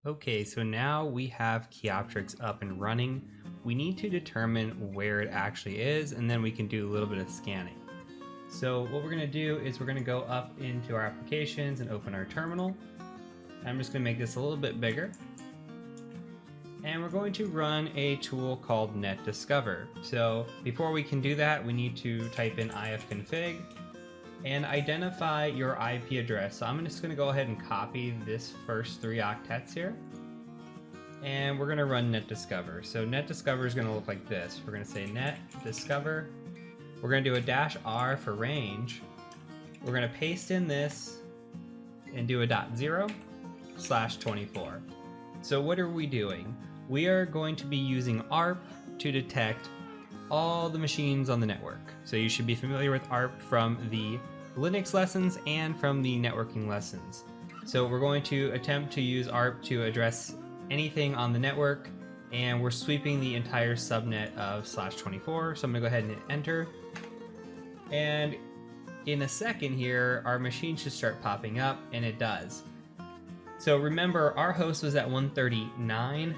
Okay, so now we have Keyoptrix up and running. We need to determine where it actually is, and then we can do a little bit of scanning. So what we're going to do is we're going to go up into our applications and open our terminal. I'm just going to make this a little bit bigger. And we're going to run a tool called netdiscover. So before we can do that, we need to type in ifconfig and identify your IP address. So I'm just going to go ahead and copy this first 3 octets here. And we're going to run netdiscover. So netdiscover is going to look like this. We're going to say netdiscover. We're going to do a -r for range. We're going to paste in this and do a .0/24. So what are we doing? We are going to be using ARP to detect all the machines on the network. So you should be familiar with ARP from the Linux lessons and from the networking lessons. So we're going to attempt to use ARP to address anything on the network, and we're sweeping the entire subnet of /24. So I'm gonna go ahead and hit enter. And in a second here, our machine should start popping up, and it does. So remember, our host was at 139.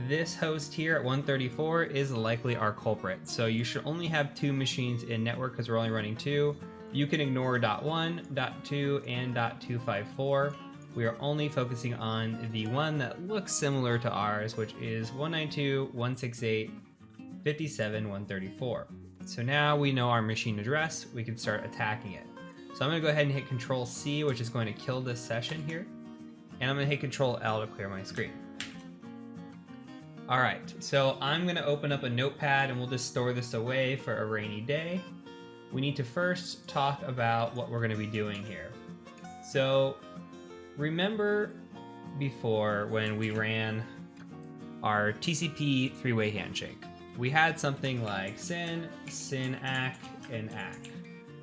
This host here at 134 is likely our culprit. So you should only have 2 machines in network because we're only running 2. You can ignore .1, .2, and .254. We are only focusing on the one that looks similar to ours, which is 192.168.57.134. So now we know our machine address, we can start attacking it. So I'm gonna go ahead and hit Control-C, which is going to kill this session here. And I'm gonna hit Control-L to clear my screen. All right, so I'm gonna open up a notepad and we'll just store this away for a rainy day. We need to first talk about what we're gonna be doing here. So remember before when we ran our TCP 3-way handshake, we had something like SYN, SYN-ACK, and ACK,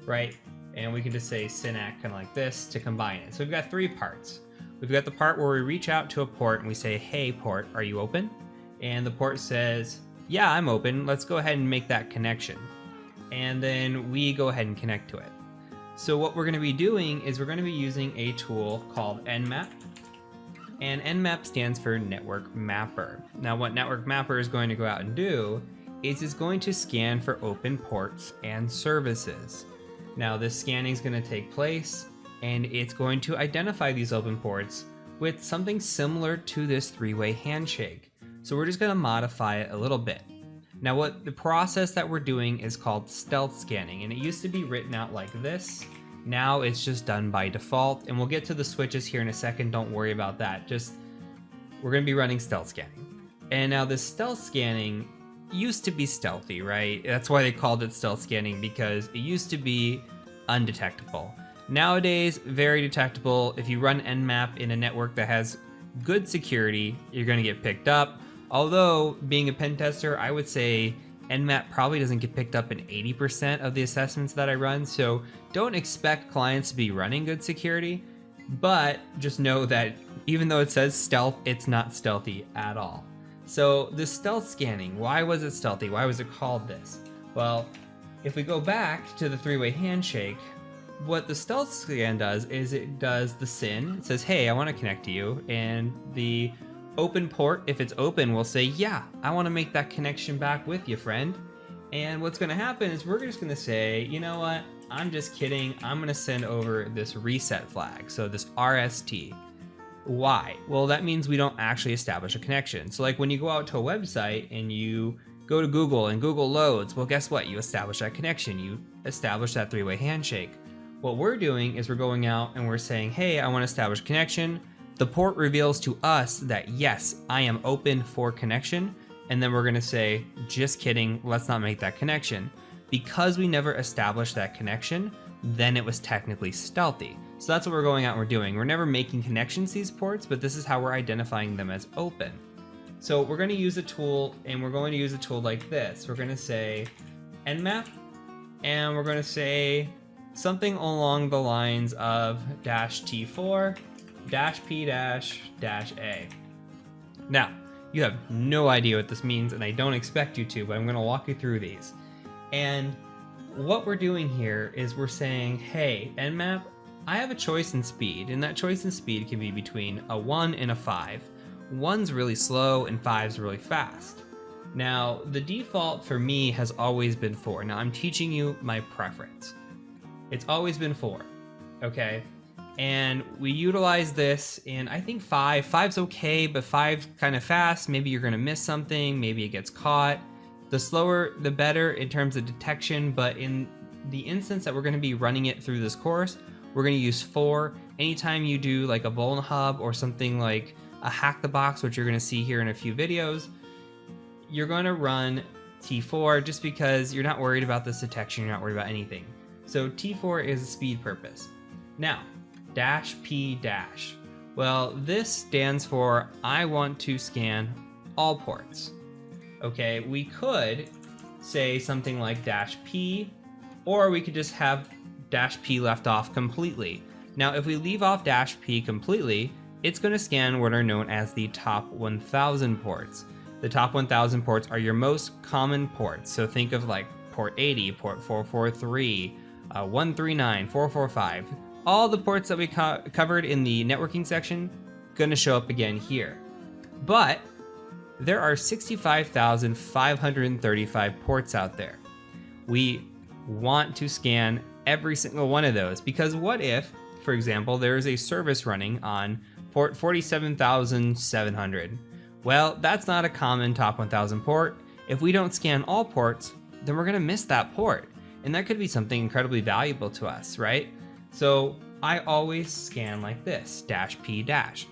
right? And we can just say SYN-ACK kind of like this to combine it. So we've got 3 parts. We've got the part where we reach out to a port and we say, hey port, are you open? And the port says, yeah, I'm open. Let's go ahead and make that connection. And then we go ahead and connect to it. So what we're going to be doing is we're going to be using a tool called Nmap. And Nmap stands for Network Mapper. Now what Network Mapper is going to go out and do is it's going to scan for open ports and services. Now this scanning is going to take place and it's going to identify these open ports with something similar to this 3-way handshake. So we're just going to modify it a little bit. Now what the process that we're doing is called stealth scanning, and it used to be written out like this. Now it's just done by default, and we'll get to the switches here in a second. Don't worry about that. Just we're going to be running stealth scanning. And now this stealth scanning used to be stealthy, right? That's why they called it stealth scanning, because it used to be undetectable. Nowadays, very detectable. If you run Nmap in a network that has good security, you're going to get picked up. Although, being a pen tester, I would say Nmap probably doesn't get picked up in 80% of the assessments that I run, so don't expect clients to be running good security, but just know that even though it says stealth, it's not stealthy at all. So the stealth scanning, why was it stealthy? Why was it called this? Well, if we go back to the 3-way handshake, what the stealth scan does is it does the SYN. It says, hey, I want to connect to you, and the open port, if it's open, will say, yeah, I want to make that connection back with you, friend. And what's going to happen is we're just going to say, you know what, I'm just kidding. I'm going to send over this reset flag, so this RST. Why? Well, that means we don't actually establish a connection. So like when you go out to a website and you go to Google and Google loads, well, guess what? You establish that connection. You establish that 3-way handshake. What we're doing is we're going out and we're saying, hey, I want to establish a connection. The port reveals to us that, yes, I am open for connection. And then we're going to say, just kidding, let's not make that connection. Because we never established that connection, then it was technically stealthy. So that's what we're going out and we're doing. We're never making connections to these ports, but this is how we're identifying them as open. So we're going to use a tool, and we're going to use a tool like this. We're going to say Nmap, and we're going to say something along the lines of -T4 -P -A. Now, You have no idea what this means, and I don't expect you to, but I'm gonna walk you through these. And what we're doing here is we're saying, hey, Nmap, I have a choice in speed, and that choice in speed can be between a 1 and a 5. 1's really slow and 5's really fast. Now, the default for me has always been 4. Now, I'm teaching you my preference. It's always been 4, okay? And we utilize this in, I think 5. 5's okay, but 5's kind of fast. Maybe you're gonna miss something, maybe it gets caught. The slower, the better in terms of detection, but in the instance that we're gonna be running it through this course, we're gonna use 4. Anytime you do like a Vuln Hub or something like a hackthebox, which you're gonna see here in a few videos, you're gonna run T4 just because you're not worried about this detection, you're not worried about anything. So T4 is a speed purpose. Now, -P-. Well, this stands for I want to scan all ports. Okay, we could say something like -P, or we could just have -P left off completely. Now, if we leave off -P completely, it's going to scan what are known as the top 1000 ports. The top 1000 ports are your most common ports. So think of like port 80, port 443, 139, 445. All the ports that we covered in the networking section going to show up again here. But there are 65,535 ports out there. We want to scan every single one of those, because what if, for example, there is a service running on port 47,700? Well, that's not a common top 1000 port. If we don't scan all ports, then we're gonna miss that port. And that could be something incredibly valuable to us, right? So I always scan like this, -P-.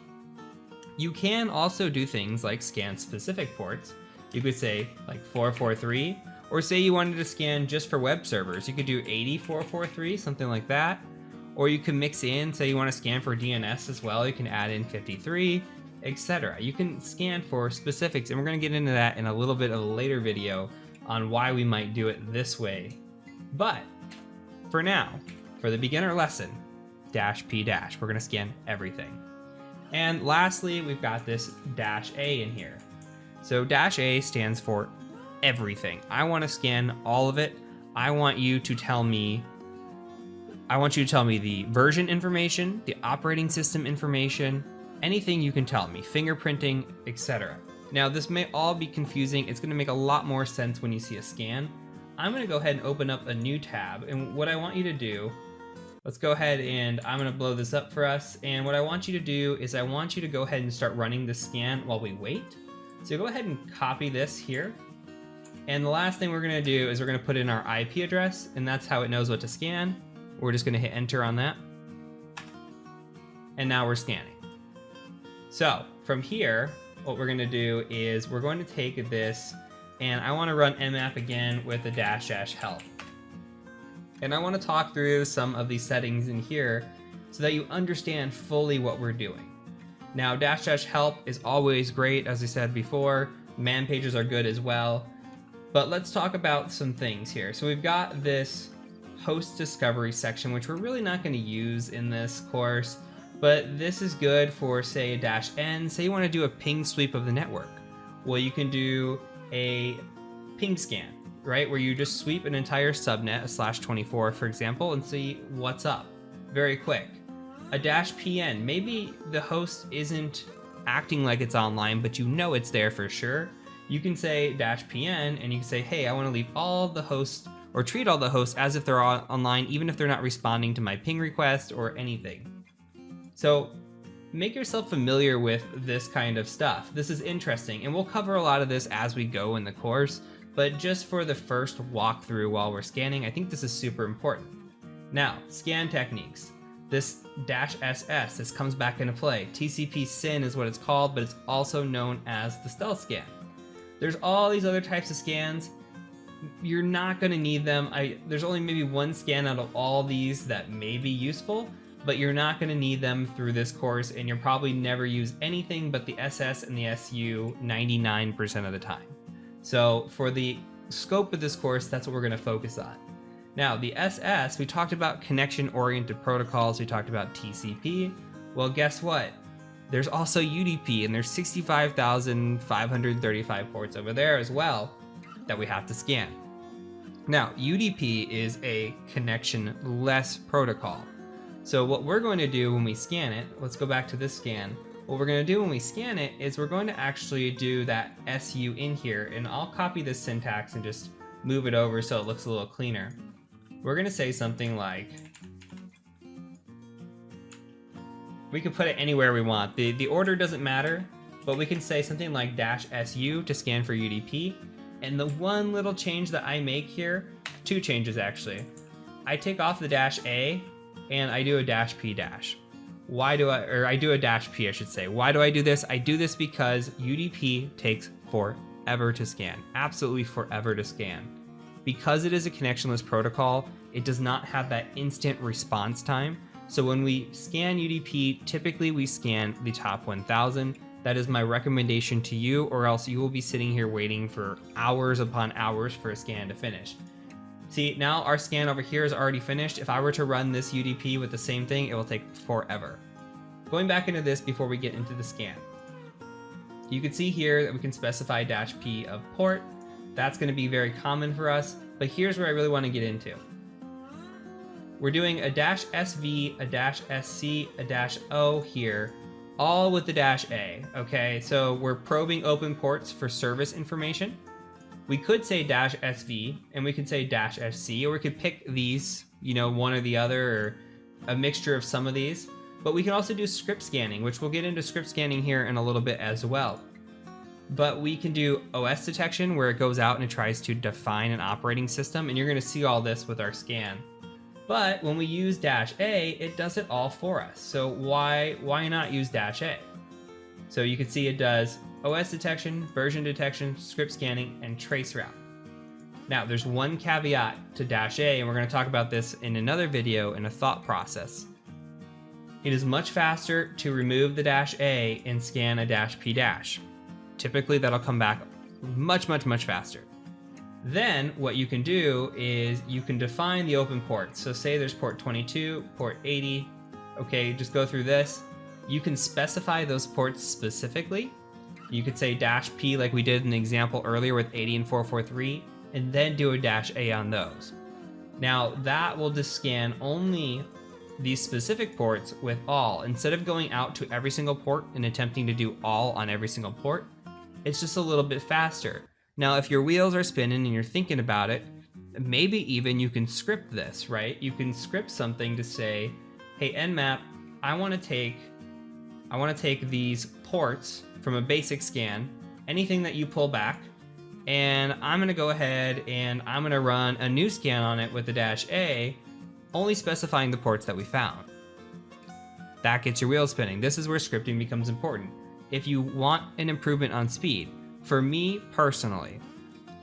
You can also do things like scan specific ports. You could say like 443, or say you wanted to scan just for web servers. You could do 8443, something like that. Or you can mix in, say you want to scan for DNS as well, you can add in 53, etc. You can scan for specifics, and we're going to get into that in a little bit of a later video on why we might do it this way. But for now, for the beginner lesson, -P-, we're going to scan everything. And lastly, we've got this -A in here. So -A stands for everything. I want to scan all of it. I want you to tell me the version information, the operating system information, anything you can tell me, fingerprinting, etc. Now, this may all be confusing. It's going to make a lot more sense when you see a scan. I'm going to go ahead and open up a new tab, and what I want you to do, let's go ahead and I'm going to blow this up for us. And what I want you to do is I want you to go ahead and start running the scan while we wait. So go ahead and copy this here. And the last thing we're going to do is we're going to put in our IP address, and that's how it knows what to scan. We're just going to hit enter on that. And now we're scanning. So from here, what we're going to do is we're going to take this, and I want to run Nmap again with a --help. And I want to talk through some of these settings in here so that you understand fully what we're doing. Now, --help is always great, as I said before. Man pages are good as well. But let's talk about some things here. So we've got this host discovery section, which we're really not going to use in this course, but this is good for, say, a -n. Say you want to do a ping sweep of the network. Well, you can do a ping scan, right? Where you just sweep an entire subnet, a /24, for example, and see what's up very quick. A -pn, maybe the host isn't acting like it's online, but you know it's there for sure. You can say -pn, and you can say, hey, I want to leave all the hosts, or treat all the hosts as if they're online, even if they're not responding to my ping request or anything. So make yourself familiar with this kind of stuff. This is interesting, and we'll cover a lot of this as we go in the course, but just for the first walkthrough while we're scanning, I think this is super important. Now, scan techniques. This -ss, this comes back into play. TCP SYN is what it's called, but it's also known as the stealth scan. There's all these other types of scans. You're not going to need them. There's only maybe one scan out of all these that may be useful, but you're not going to need them through this course, and you'll probably never use anything but the SS and the SU 99% of the time. So for the scope of this course, that's what we're going to focus on. Now, the SS, we talked about connection-oriented protocols, we talked about TCP. Well, guess what? there's also UDP, and there's 65,535 ports over there as well that we have to scan. Now, UDP is a connectionless protocol. So what we're going to do when we scan it, let's go back to this scan. What we're going to do when we scan it is we're going to actually do that SU in here, and I'll copy this syntax and just move it over so it looks a little cleaner. We're going to say something like, we can put it anywhere we want. The order doesn't matter, but we can say something like -SU to scan for UDP. And the one little change that I make here, two changes actually. I take off the -A and I do a -P-. Why do I do a -P, I should say. Why do I do this? I do this because UDP takes forever to scan, absolutely forever to scan. Because it is a connectionless protocol, it does not have that instant response time. So when we scan UDP, typically we scan the top 1,000. That is my recommendation to you, or else you will be sitting here waiting for hours upon hours for a scan to finish. See, now our scan over here is already finished. If I were to run this UDP with the same thing, it will take forever. Going back into this before we get into the scan. You can see here that we can specify -P of port. That's going to be very common for us, but here's where I really want to get into. We're doing a -SV, a -SC, a -O here, all with the -A, okay? So we're probing open ports for service information. We could say -SV, and we could say -SC, or we could pick these, you know, one or the other, or a mixture of some of these. But we can also do script scanning, which we'll get into script scanning here in a little bit as well. But we can do OS detection, where it goes out and it tries to define an operating system, and you're going to see all this with our scan. But when we use -A, it does it all for us. So why not use -A? So you can see it does OS detection, version detection, script scanning, and traceroute. Now there's one caveat to -A, and we're going to talk about this in another video in a thought process. It is much faster to remove the -A and scan a -P-. Typically that'll come back much faster. Then what you can do is you can define the open ports. So say there's port 22, port 80. Okay, just go through this. You can specify those ports specifically. You could say -P like we did in the example earlier with 80 and 443, and then do a -A on those. Now that will just scan only these specific ports with all. Instead of going out to every single port and attempting to do all on every single port, it's just a little bit faster. Now, if your wheels are spinning and you're thinking about it, maybe even you can script this, right? You can script something to say, hey, Nmap, I want to take these ports from a basic scan, anything that you pull back, and I'm going to go ahead and I'm going to run a new scan on it with the -A, only specifying the ports that we found. That gets your wheels spinning. This is where scripting becomes important. If you want an improvement on speed, for me personally,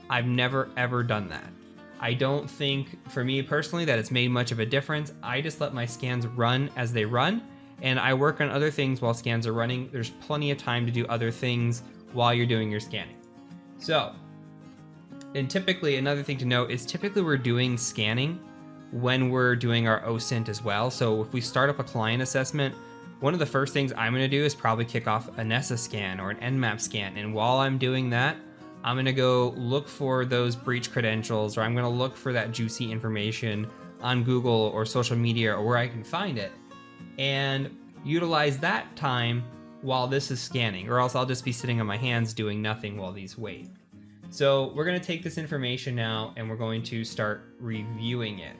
I've never ever done that. I don't think, for me personally, that it's made much of a difference. I just let my scans run as they run, and I work on other things while scans are running. There's plenty of time to do other things while you're doing your scanning. So, and typically, another thing to note is typically we're doing scanning when we're doing our OSINT as well. So if we start up a client assessment, one of the first things I'm going to do is probably kick off a NESA scan or an Nmap scan. And while I'm doing that, I'm going to go look for those breach credentials, or I'm going to look for that juicy information on Google or social media or where I can find it, and utilize that time while this is scanning, or else I'll just be sitting on my hands doing nothing while these wait. So we're going to take this information now and we're going to start reviewing it.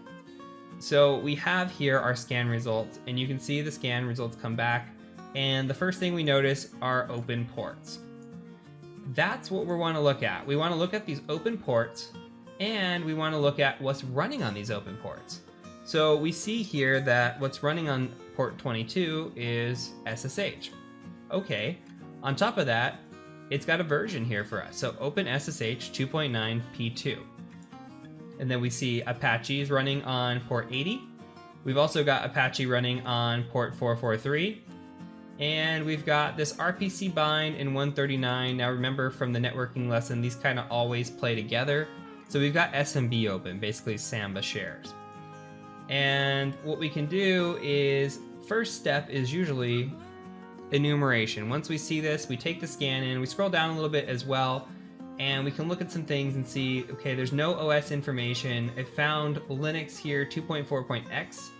So we have here our scan results, and you can see the scan results come back, and the first thing we notice are open ports. That's what we want to look at. We want to look at these open ports, and we want to look at what's running on these open ports. So we see here that what's running on port 22 is SSH. Okay, on top of that, it's got a version here for us. So open SSH 2.9 P2. And then we see Apache is running on port 80. We've also got Apache running on port 443. And we've got this RPC bind in 139. Now remember from the networking lesson, these kind of always play together. So we've got SMB open, basically Samba shares. And what we can do is, first step is usually enumeration. Once we see this, we take the scan in, we scroll down a little bit as well, and we can look at some things and see, okay, there's no OS information. It found Linux here 2.4.x,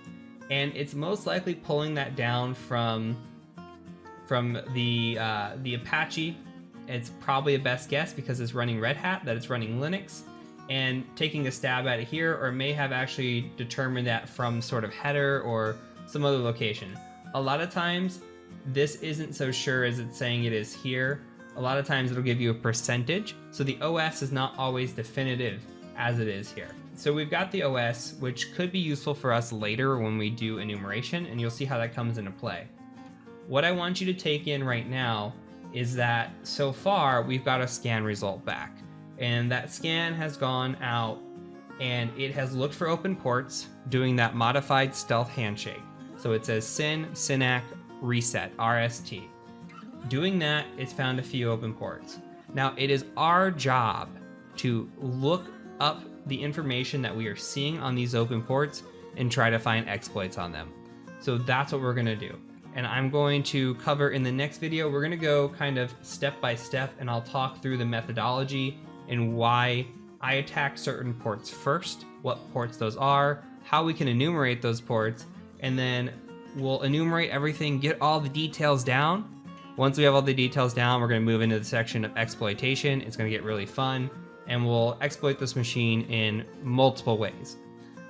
and it's most likely pulling that down from the Apache. It's probably a best guess because it's running Red Hat, that it's running Linux, and taking a stab at it here, or may have actually determined that from sort of header or some other location. A lot of times, this isn't so sure as it's saying it is here. A lot of times it'll give you a percentage, so the OS is not always definitive as it is here. So we've got the OS, which could be useful for us later when we do enumeration, and you'll see how that comes into play. What I want you to take in right now is that so far we've got a scan result back, and that scan has gone out and it has looked for open ports doing that modified stealth handshake. So it says synac reset RST. Doing that, it's found a few open ports. Now it is our job to look up the information that we are seeing on these open ports and try to find exploits on them. So that's what we're gonna do. And I'm going to cover in the next video, we're gonna go kind of step by step, and I'll talk through the methodology and why I attack certain ports first, what ports those are, how we can enumerate those ports, and then we'll enumerate everything, get all the details down. Once we have all the details down, we're gonna move into the section of exploitation. It's gonna get really fun, and we'll exploit this machine in multiple ways.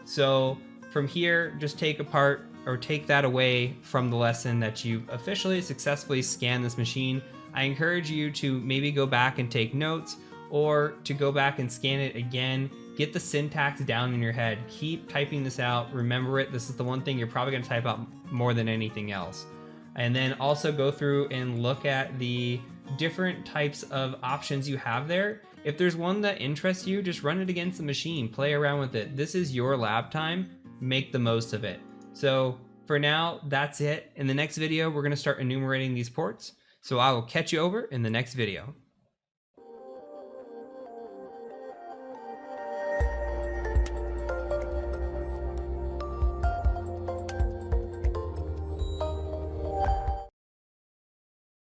So from here, just take apart or take that away from the lesson that you've officially successfully scanned this machine. I encourage you to maybe go back and take notes, or to go back and scan it again. Get the syntax down in your head. Keep typing this out. Remember it. This is the one thing you're probably going to type out more than anything else. And then also go through and look at the different types of options you have there. If there's one that interests you, just run it against the machine. Play around with it. This is your lab time. Make the most of it. So for now, that's it. In the next video, we're going to start enumerating these ports. So I will catch you over in the next video.